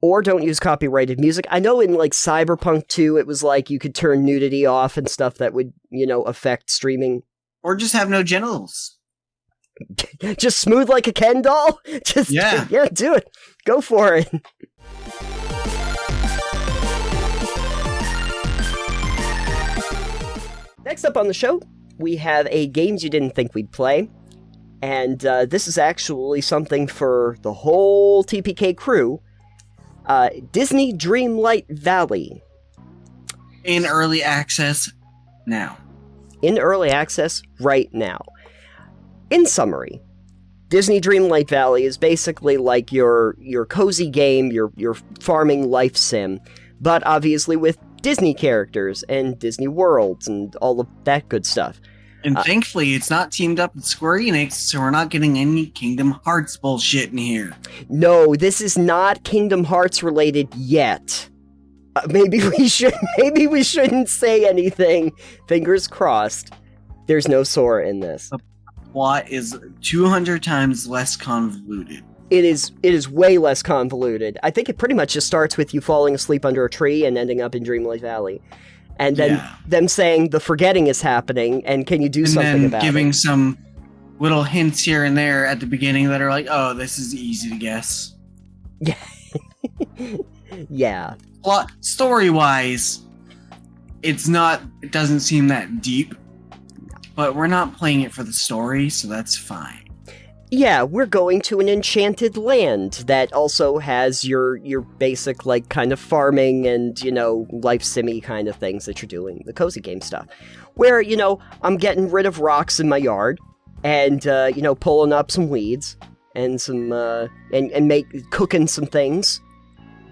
Or don't use copyrighted music. I know in like Cyberpunk 2, it was like you could turn nudity off and stuff that would, affect streaming. Or just have no genitals. Just smooth like a Ken doll? Yeah, do it. Go for it. Next up on the show, we have a Games You Didn't Think We'd Play. And this is actually something for the whole TPK crew. Disney Dreamlight Valley. In early access now. In early access right now. In summary, Disney Dreamlight Valley is basically like your cozy game, your farming life sim, but obviously with Disney characters and Disney worlds and all of that good stuff. And thankfully, it's not teamed up with Square Enix, so we're not getting any Kingdom Hearts bullshit in here. No, this is not Kingdom Hearts related yet. Maybe we shouldn't say anything. Fingers crossed. There's no Sora in this. The plot is 200 times less convoluted. It is way less convoluted. I think it pretty much just starts with you falling asleep under a tree and ending up in Dreamlight Valley. And then them saying the forgetting is happening, and can you do something about it? And giving some little hints here and there at the beginning that are like, oh, this is easy to guess. Yeah. Yeah. Plot story-wise, it doesn't seem that deep, but we're not playing it for the story, so that's fine. Yeah, we're going to an enchanted land that also has your basic, like, kind of farming and, life simmy kind of things that you're doing, the cozy game stuff. Where, I'm getting rid of rocks in my yard and, pulling up some weeds and some, cooking some things,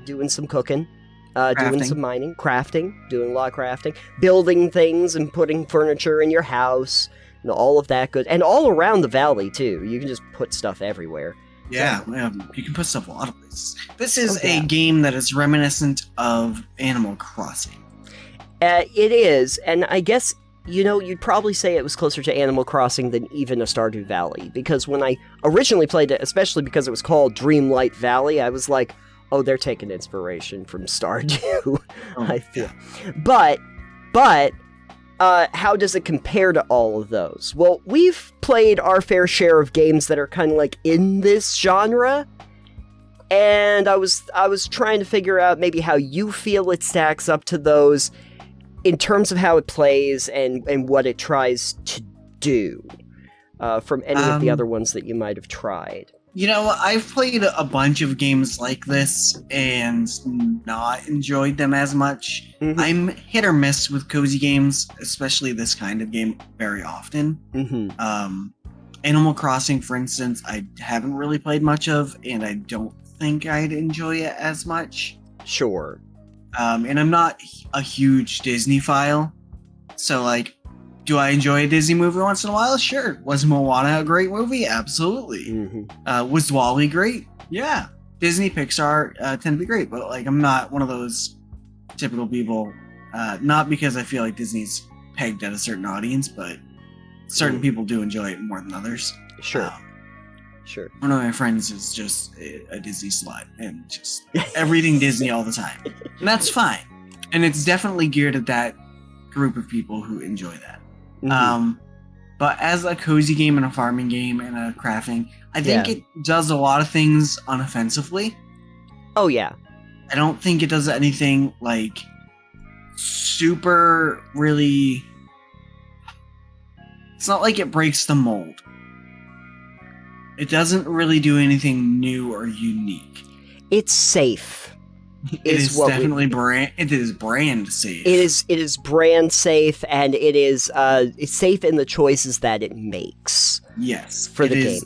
doing some cooking, doing some mining, crafting, doing a lot of crafting, building things and putting furniture in your house. All of that good, and all around the valley too. You can just put stuff everywhere. Yeah, you can put stuff a lot of places. This is a game that is reminiscent of Animal Crossing. It is, and I guess you'd probably say it was closer to Animal Crossing than even a Stardew Valley, because when I originally played it, especially because it was called Dreamlight Valley, I was like, oh, they're taking inspiration from Stardew. I feel, but. How does it compare to all of those? Well, we've played our fair share of games that are kind of like in this genre, and I was trying to figure out maybe how you feel it stacks up to those in terms of how it plays and what it tries to do from any of the other ones that you might have tried. I've played a bunch of games like this and not enjoyed them as much. Mm-hmm. I'm hit or miss with cozy games, especially this kind of game, very often. Mm-hmm. Animal Crossing, for instance, I haven't really played much of, and I don't think I'd enjoy it as much. Sure. And I'm not a huge Disney file, so do I enjoy a Disney movie once in a while? Sure. Was Moana a great movie? Absolutely. Mm-hmm. Was WALL-E great? Yeah. Disney, Pixar tend to be great, but I'm not one of those typical people. Not because I feel like Disney's pegged at a certain audience, but certain people do enjoy it more than others. Sure. Sure. One of my friends is just a Disney slut and just everything Disney all the time. And that's fine. And it's definitely geared at that group of people who enjoy that. Mm-hmm. But as a cozy game and a farming game and a crafting, I think it does a lot of things unoffensively. Oh, yeah. I don't think it does anything super really... It's not like it breaks the mold. It doesn't really do anything new or unique. It's safe. It is definitely it is brand safe. It is brand safe, and it's safe in the choices that it makes. Yes, for the game.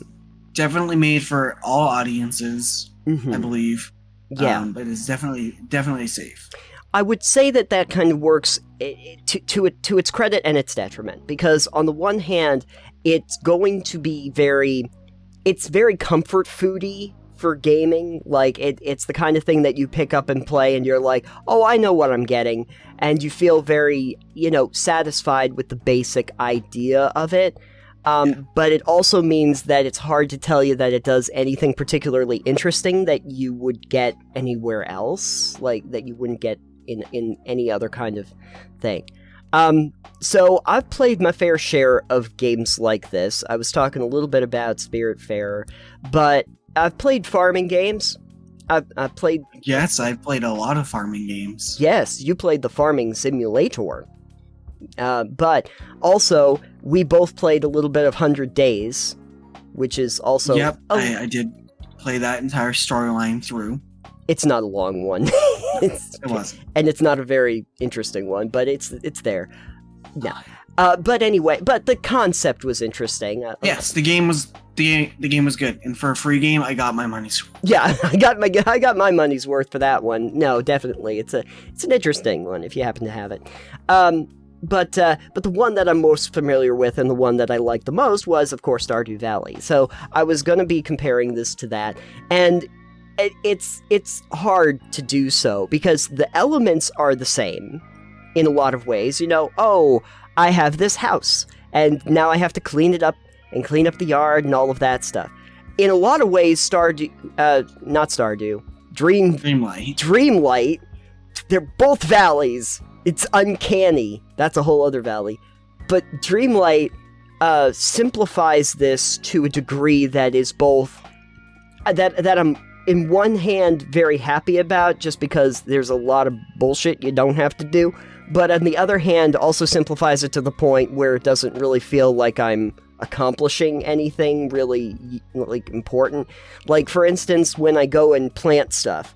Definitely made for all audiences, I believe. Yeah, but it's definitely safe. I would say that kind of works to its credit and its detriment, because on the one hand, it's going to be very comfort foody for gaming. It's the kind of thing that you pick up and play and you're like, oh, I know what I'm getting, and you feel very satisfied with the basic idea of it. But it also means that it's hard to tell you that it does anything particularly interesting that you would get anywhere else, like that you wouldn't get in any other kind of thing. So I've played my fair share of games like this. I was talking a little bit about Spiritfarer, but I've played farming games. I've played... Yes, I've played a lot of farming games. Yes, you played the farming simulator. But also, we both played a little bit of 100 Days, which is also... Yep, I did play that entire storyline through. It's not a long one. It wasn't. And it's not a very interesting one, but it's there. No. But anyway, but the concept was interesting. Yes, the game was good, and for a free game, I got my money's worth. Yeah, I got my money's worth for that one. No, definitely, it's an interesting one if you happen to have it. But the one that I'm most familiar with and the one that I liked the most was, of course, Stardew Valley. So I was going to be comparing this to that, and it's hard to do so because the elements are the same in a lot of ways. You know, I have this house, and now I have to clean it up and clean up the yard and all of that stuff. In a lot of ways, Dreamlight, they're both valleys. It's uncanny. That's a whole other valley. But Dreamlight simplifies this to a degree that is both... that I'm, in one hand, very happy about, just because there's a lot of bullshit you don't have to do. But on the other hand, also simplifies it to the point where it doesn't really feel like I'm accomplishing anything really, like, important. Like, for instance, when I go and plant stuff,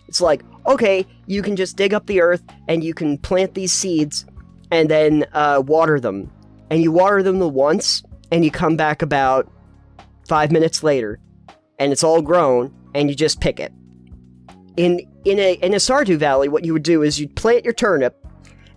it's like, okay, you can just dig up the earth, and you can plant these seeds, and then water them. And you water them the once, and you come back about 5 minutes later, and it's all grown, and you just pick it. In a Stardew Valley, what you would do is you'd plant your turnip,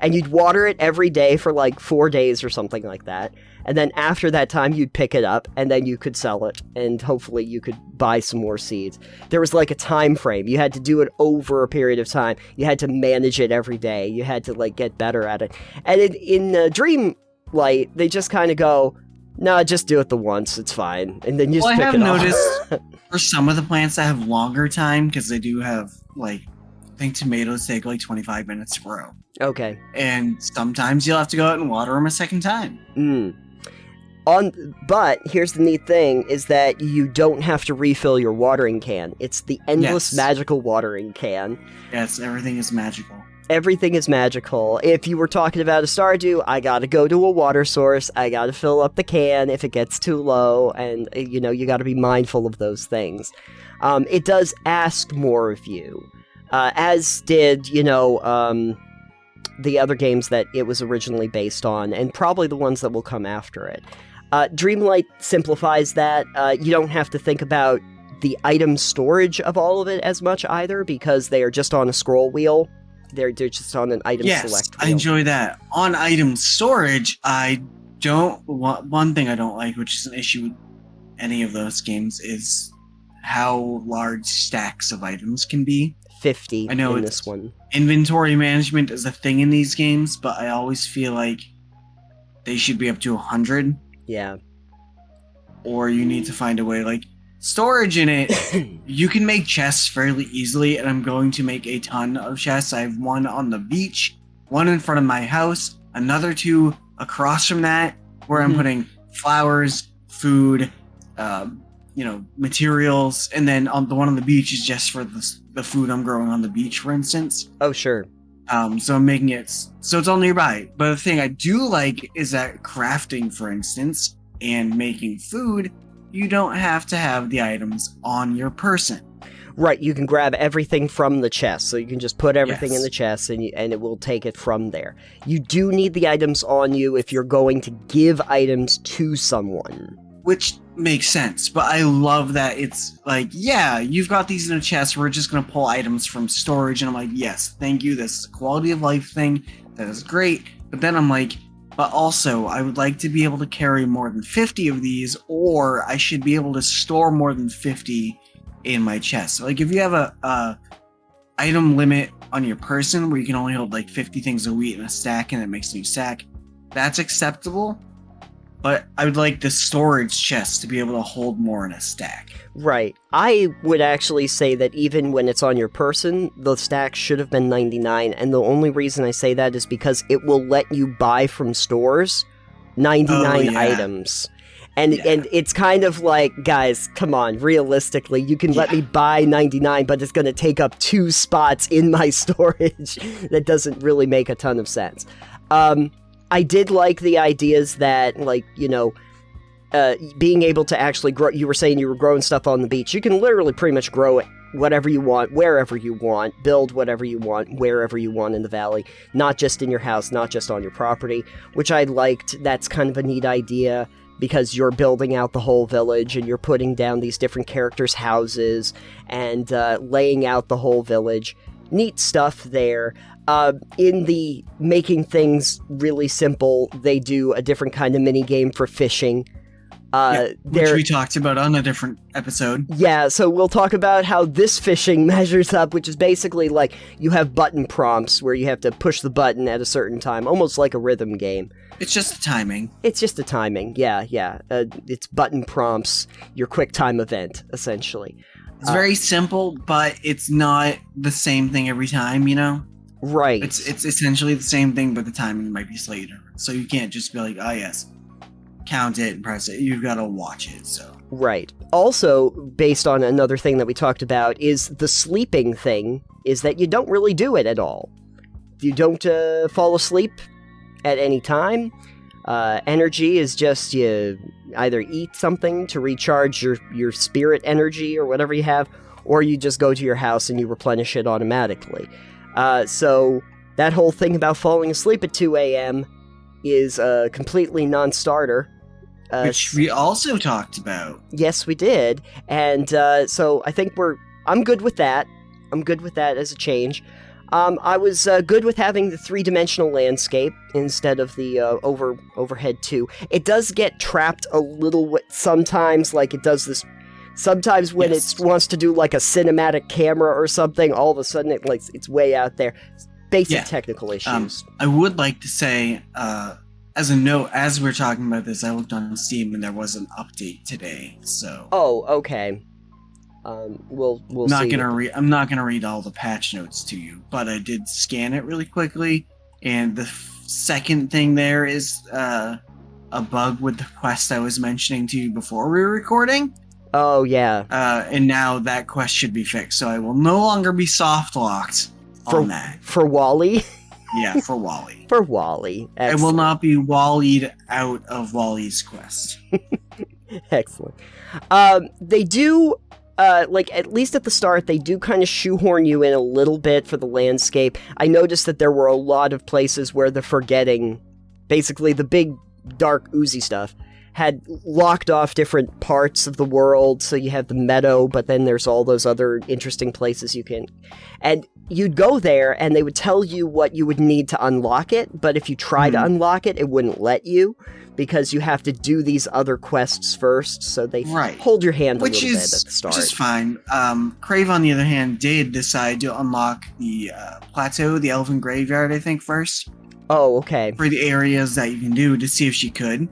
and you'd water it every day for like 4 days or something like that. And then after that time, you'd pick it up, and then you could sell it, and hopefully you could buy some more seeds. There was like a time frame. You had to do it over a period of time. You had to manage it every day. You had to like get better at it. And in Dreamlight, they just kind of go, "Nah, just do it the once. It's fine." And then you just pick it up. I have noticed for some of the plants that have longer time, because they do have like, I think tomatoes take like 25 minutes to grow. Okay. And sometimes you'll have to go out and water them a second time. But here's the neat thing, is that you don't have to refill your watering can. It's the endless magical watering can. Yes, everything is magical. Everything is magical. If you were talking about a Stardew, I gotta go to a water source, I gotta fill up the can if it gets too low, and, you know, you gotta be mindful of those things. It does ask more of you, as did, you know, the other games that it was originally based on, and probably the ones that will come after it. Dreamlight simplifies that. You don't have to think about the item storage of all of it as much either, because they are just on a scroll wheel. They're just on an item select wheel. I enjoy that. On item storage, one thing I don't like, which is an issue with any of those games, is how large stacks of items can be. 50 I know in this one. Inventory management is a thing in these games, but I always feel like they should be up to 100. Yeah. Or you need to find a way, like, storage in it, you can make chests fairly easily, and I'm going to make a ton of chests. I have one on the beach, one in front of my house, another two across from that, where I'm putting flowers, food, materials, and then the one on the beach is just for the food I'm growing on the beach, for instance. Oh, sure. So I'm making it so it's all nearby. But the thing I do like is that crafting, for instance, and making food, you don't have to have the items on your person. Right, you can grab everything from the chest, so you can just put everything in the chest, and it will take it from there. You do need the items on you if you're going to give items to someone. Which makes sense, but I love that it's like, yeah, you've got these in a chest, we're just going to pull items from storage, and I'm like, yes, thank you, this is a quality of life thing, that is great, but then I'm like, but also, I would like to be able to carry more than 50 of these, or I should be able to store more than 50 in my chest. So, like, if you have a item limit on your person, where you can only hold, like, 50 things of wheat in a stack, and it makes a new stack, that's acceptable. but I would like the storage chest to be able to hold more in a stack. Right. I would actually say that even when it's on your person, the stack should have been 99, and the only reason I say that is because it will let you buy from stores 99 items. And it's kind of like, guys, come on, realistically, you can let me buy 99, but it's going to take up 2 spots in my storage. That doesn't really make a ton of sense. I did like the ideas that, like, being able to actually grow. You were saying you were growing stuff on the beach. You can literally pretty much grow it whatever you want, wherever you want, build whatever you want, wherever you want in the valley, not just in your house, not just on your property, which I liked. That's kind of a neat idea because you're building out the whole village and you're putting down these different characters' houses and laying out the whole village. Neat stuff there. In the making things really simple, they do a different kind of mini game for fishing. Which we talked about on a different episode. Yeah, so we'll talk about how this fishing measures up, which is basically like you have button prompts where you have to push the button at a certain time, almost like a rhythm game. It's just the timing. It's just the timing, yeah. It's button prompts, your quick time event, essentially. It's very simple, but it's not the same thing every time, Right. It's essentially the same thing, but the timing might be slightly different. So you can't just be like, oh yes, count it and press it. You've got to watch it, so. Right. Also, based on another thing that we talked about, is the sleeping thing, is that you don't really do it at all. You don't fall asleep at any time. Energy is just you either eat something to recharge your spirit energy or whatever you have, or you just go to your house and you replenish it automatically. So that whole thing about falling asleep at 2 a.m. is a completely non-starter. Which we also talked about. Yes, we did. And so I think I'm good with that. I'm good with that as a change. I was good with having the 3-dimensional landscape instead of the overhead 2. It does get trapped a little sometimes, like it does this. Sometimes when it wants to do like a cinematic camera or something, all of a sudden it's way out there. Basic technical issues. I would like to say, as a note, as we're talking about this, I looked on Steam and there was an update today. So. Oh, okay. We'll see. I'm not gonna read all the patch notes to you, but I did scan it really quickly, and the second thing there is a bug with the quest I was mentioning to you before we were recording. Oh yeah. And now that quest should be fixed, so I will no longer be soft locked on that. For Wally. Yeah, for Wally. For Wally. Excellent. I will not be Wallied out of Wally's quest. Excellent. They do. At least at the start, they do kind of shoehorn you in a little bit for the landscape. I noticed that there were a lot of places where the forgetting, basically the big, dark, oozy stuff, had locked off different parts of the world. So you have the meadow, but then there's all those other interesting places you can... And you'd go there, and they would tell you what you would need to unlock it, but if you try to unlock it, it wouldn't let you, because you have to do these other quests first, so they hold your hand a little bit at the start. Which is fine. Craeve, on the other hand, did decide to unlock the plateau, the Elven Graveyard, I think, first. Oh, okay. For the areas that you can do to see if she could.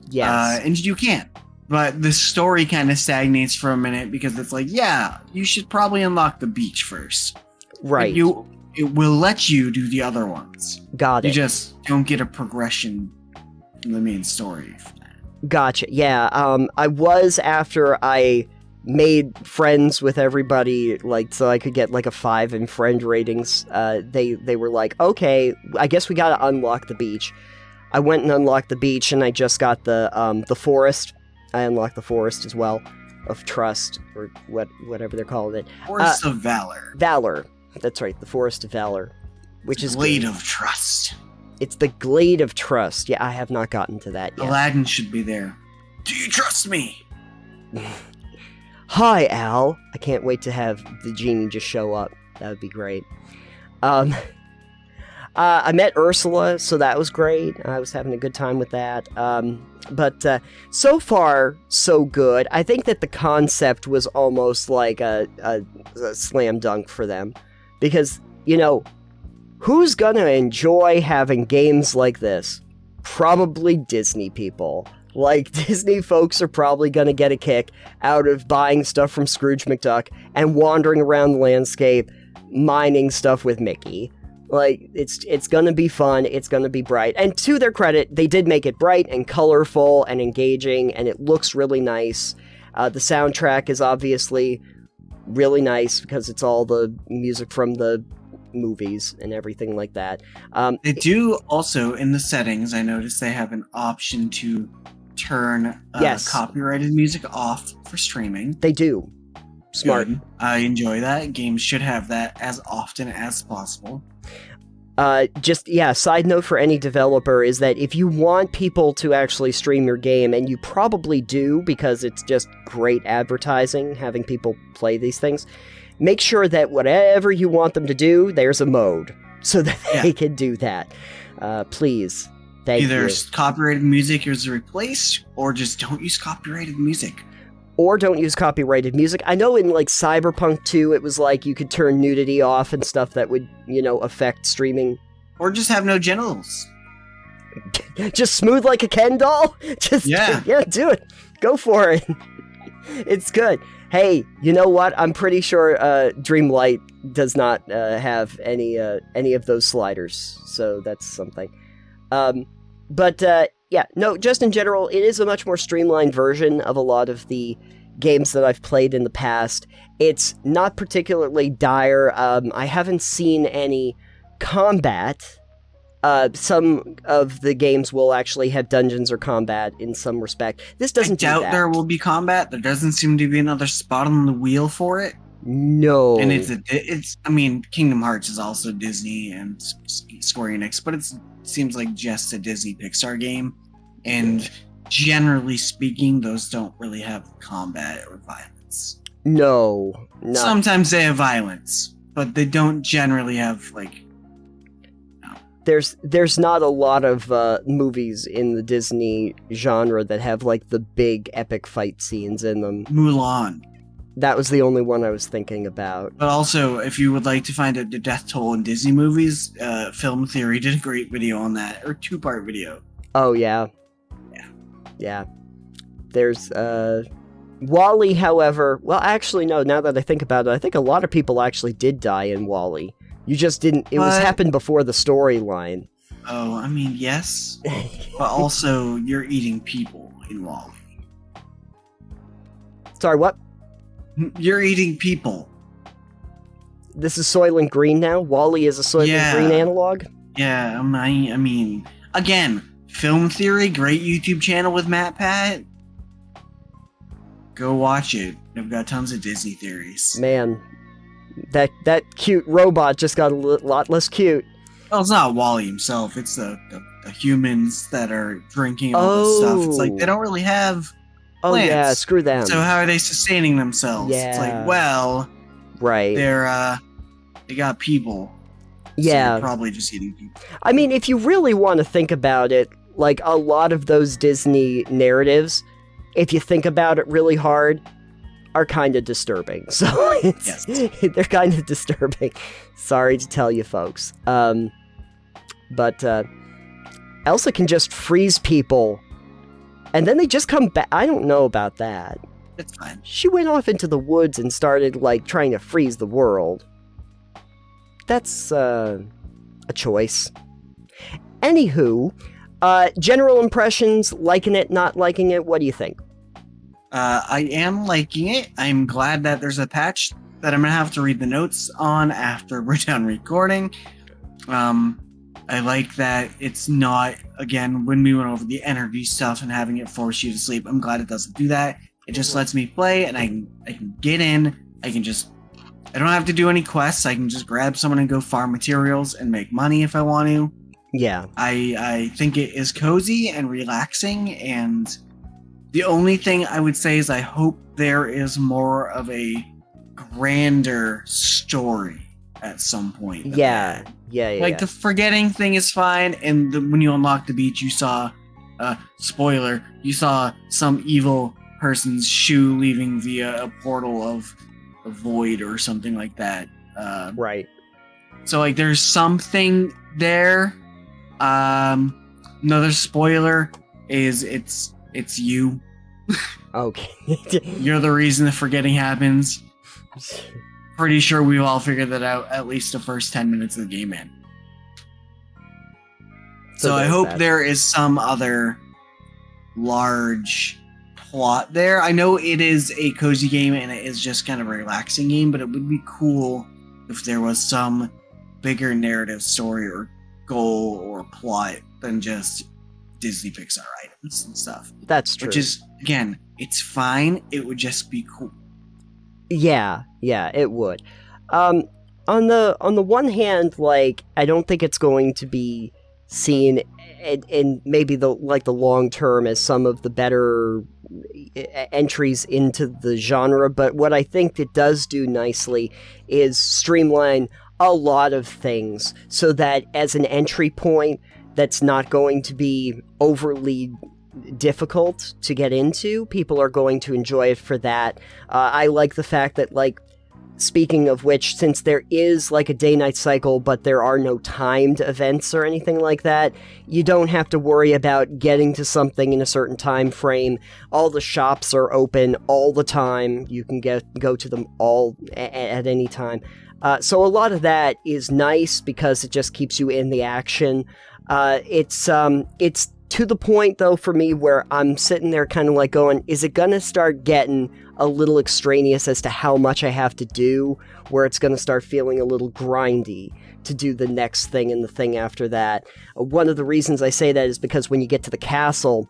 Yes. And you can't. But the story kind of stagnates for a minute, because it's like, yeah, you should probably unlock the beach first. Right. It will let you do the other ones. Got it. You just don't get a progression in the main story. Gotcha. Yeah. I was, after I made friends with everybody, so I could get a 5 in friend ratings, they were like, okay, I guess we gotta unlock the beach. I went and unlocked the beach, and I just got the forest. I unlocked the forest as well, of trust, or whatever they're calling it. Forest of Valor. Valor. That's right, the Forest of Valor, which is Glade of Trust. It's the Glade of Trust. Yeah, I have not gotten to that yet. Aladdin should be there. Do you trust me? Hi, Al. I can't wait to have the genie just show up. That would be great. I met Ursula, so that was great. I was having a good time with that. But so far, so good. I think that the concept was almost like a slam dunk for them. Because, who's gonna enjoy having games like this? Probably Disney people. Like, Disney folks are probably going to get a kick out of buying stuff from Scrooge McDuck and wandering around the landscape, mining stuff with Mickey. Like, it's going to be fun, it's going to be bright. And to their credit, they did make it bright and colorful and engaging, and it looks really nice. The soundtrack is obviously really nice because it's all the music from the movies and everything like that. They do also, in the settings, I noticed they have an option to turn copyrighted music off for streaming. They do. Smart. Good. I enjoy that. Games should have that as often as possible. Side note for any developer is that if you want people to actually stream your game, and you probably do because it's just great advertising having people play these things, make sure that whatever you want them to do, there's a mode so that they can do that. Please. Thank you. Either copyrighted music is replaced, or just don't use copyrighted music. Or don't use copyrighted music. I know in, like, Cyberpunk 2, it was like you could turn nudity off and stuff that would, affect streaming. Or just have no genitals. Just smooth like a Ken doll? Do it. Go for it. It's good. Hey, you know what? I'm pretty sure Dreamlight does not have any of those sliders, so that's something. Just in general, it is a much more streamlined version of a lot of the games that I've played in the past. It's not particularly dire. I haven't seen any combat. Some of the games will actually have dungeons or combat in some respect. This doesn't do that. I doubt there will be combat. There doesn't seem to be another spot on the wheel for it. No. And Kingdom Hearts is also Disney and Square Enix, but it seems like just a Disney Pixar game. And generally speaking, those don't really have combat or violence. No. Sometimes they have violence, but they don't generally have, There's not a lot of movies in the Disney genre that have, like, the big epic fight scenes in them. Mulan. That was the only one I was thinking about. But also, if you would like to find out the death toll in Disney movies, Film Theory did a great video on that, or 2-part video. Oh, yeah. Yeah. There's, WALL-E, however... Well, actually, no, now that I think about it, I think a lot of people actually did die in WALL-E. You just didn't... It was happened before the storyline. Oh, I mean, yes. But also, you're eating people in WALL-E. Sorry, what? You're eating people. This is Soylent Green now? WALL-E is a Soylent Green analog? Yeah, I mean... Again, Film Theory, great YouTube channel with Matt Pat. Go watch it. I've got tons of Disney theories. Man, that cute robot just got a lot less cute. Well, it's not WALL-E himself. It's the humans that are drinking all this stuff. It's like they don't really have plants. Oh yeah, screw them. So how are they sustaining themselves? Yeah. It's like, well, right. They got people. Yeah. So they're probably just eating people. I mean, if you really want to think about it, like a lot of those Disney narratives, if you think about it really hard, are kind of disturbing. So they're kind of disturbing. Sorry to tell you folks. But Elsa can just freeze people, and then they just come back. I don't know about that. It's fine. She went off into the woods and started, like, trying to freeze the world. That's, a choice. Anywho, general impressions, liking it, not liking it, what do you think? I am liking it. I'm glad that there's a patch that I'm gonna have to read the notes on after we're done recording. I like that it's not, again, when we went over the energy stuff and having it force you to sleep, I'm glad it doesn't do that. It just lets me play, and I can get in. I don't have to do any quests. I can just grab someone and go farm materials and make money if I want to. Yeah. I think it is cozy and relaxing, and the only thing I would say is I hope there is more of a grander story at some point. Yeah. Like, the forgetting thing is fine, and when you unlock the beach, you saw, spoiler, you saw some evil person's shoe leaving via a portal of a void or something like that. Right. So, like, there's something there. Another spoiler is it's It's you. Okay. You're the reason the forgetting happens. Pretty sure we've all figured that out at least the first 10 minutes of the game in. So I hope there is some other large plot there. I know it is a cozy game and it is just kind of a relaxing game, but it would be cool if there was some bigger narrative story or goal or plot than just Disney Pixar items and stuff. That's true. Which is, again, it's fine. It would just be cool. Yeah, it would. On the one hand, like, I don't think it's going to be seen in maybe the long term as some of the better entries into the genre, but what I think it does do nicely is streamline a lot of things so that as an entry point that's not going to be overly difficult to get into, people are going to enjoy it for that. I like the fact that, like, speaking of which, since there is like a day-night cycle, but there are no timed events or anything like that, you don't have to worry about getting to something in a certain time frame. All the shops are open all the time. You can go to them all at any time. So a lot of that is nice because it just keeps you in the action. It's to the point, though, for me, where I'm sitting there kind of like going, is it going to start getting a little extraneous as to how much I have to do, where it's going to start feeling a little grindy to do the next thing and the thing after that? One of the reasons I say that is because when you get to the castle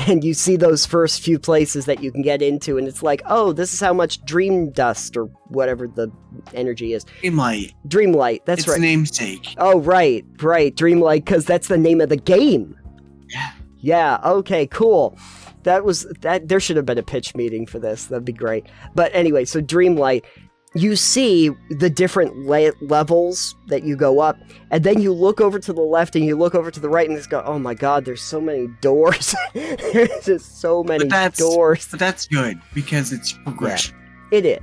and you see those first few places that you can get into, and it's like, oh, this is how much dream dust or whatever the energy is. Dreamlight, that's right. It's namesake. Oh, right, Dreamlight, because that's the name of the game. Yeah, okay, cool. There should have been a pitch meeting for this. That'd be great. But anyway, so Dreamlight, you see the different levels that you go up, and then you look over to the left and you look over to the right and just go, oh my god, there's so many doors. There's just so many doors. But that's good, because it's progression. Yeah,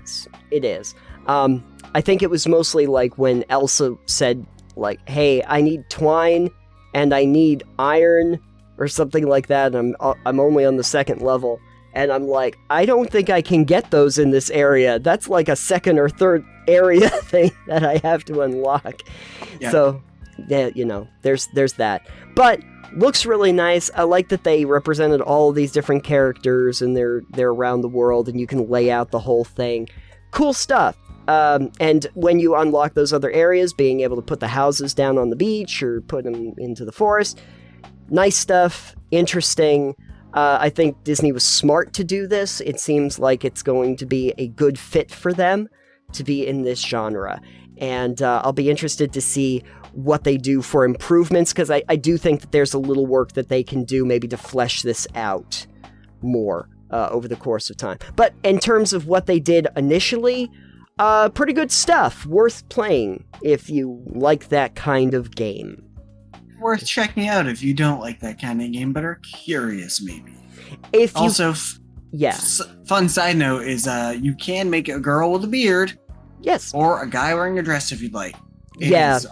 it is. I think it was mostly like when Elsa said, like, hey, I need twine and I need iron or something like that, and I'm only on the second level, and I'm like, I don't think I can get those in this area. That's like a second or third area thing that I have to unlock. Yeah. So, yeah, there's that. But looks really nice. I like that they represented all these different characters, and they're around the world, and you can lay out the whole thing. Cool stuff. And when you unlock those other areas, being able to put the houses down on the beach or put them into the forest, nice stuff, interesting. I think Disney was smart to do this. It seems like it's going to be a good fit for them to be in this genre. And I'll be interested to see what they do for improvements, because I do think that there's a little work that they can do maybe to flesh this out more over the course of time. But in terms of what they did initially, pretty good stuff. Worth playing if you like that kind of game. Worth checking out if you don't like that kind of game but are curious, maybe. Fun side note is you can make a girl with a beard. Yes. Or a guy wearing a dress if you'd like. It is,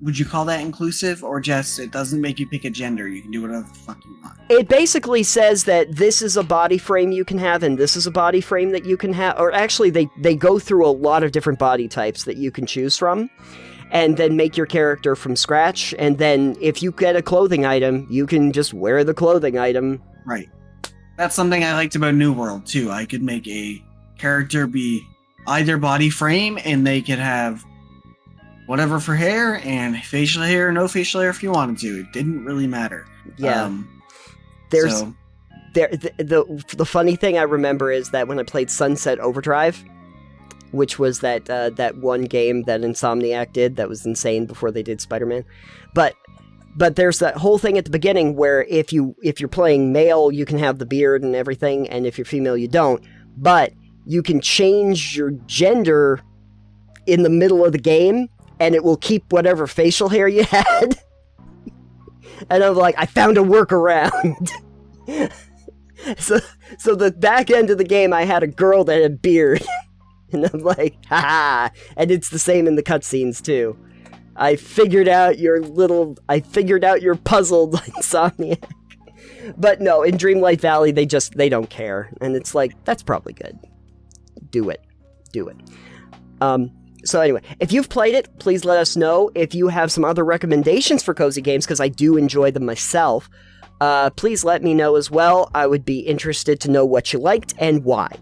would you call that inclusive, or just it doesn't make you pick a gender? You can do whatever the fuck you want. It basically says that this is a body frame you can have, and this is a body frame that you can have. Or actually, they go through a lot of different body types that you can choose from, and then make your character from scratch. And then if you get a clothing item, you can just wear the clothing item. Right. That's something I liked about New World, too. I could make a character be either body frame, and they could have whatever for hair, and facial hair or no facial hair if you wanted to. It didn't really matter. Yeah. The funny thing I remember is that when I played Sunset Overdrive, which was that one game that Insomniac did that was insane before they did Spider-Man, but there's that whole thing at the beginning where if you're playing male, you can have the beard and everything, and if you're female, you don't. But you can change your gender in the middle of the game, and it will keep whatever facial hair you had. And I'm like, I found a workaround. So the back end of the game, I had a girl that had a beard. And I'm like, haha. And it's the same in the cutscenes, too. I figured out your puzzle, Insomniac. But no, in Dreamlight Valley, they don't care. And it's like, that's probably good. Do it. So anyway, if you've played it, please let us know. If you have some other recommendations for cozy games, because I do enjoy them myself, please let me know as well. I would be interested to know what you liked and why.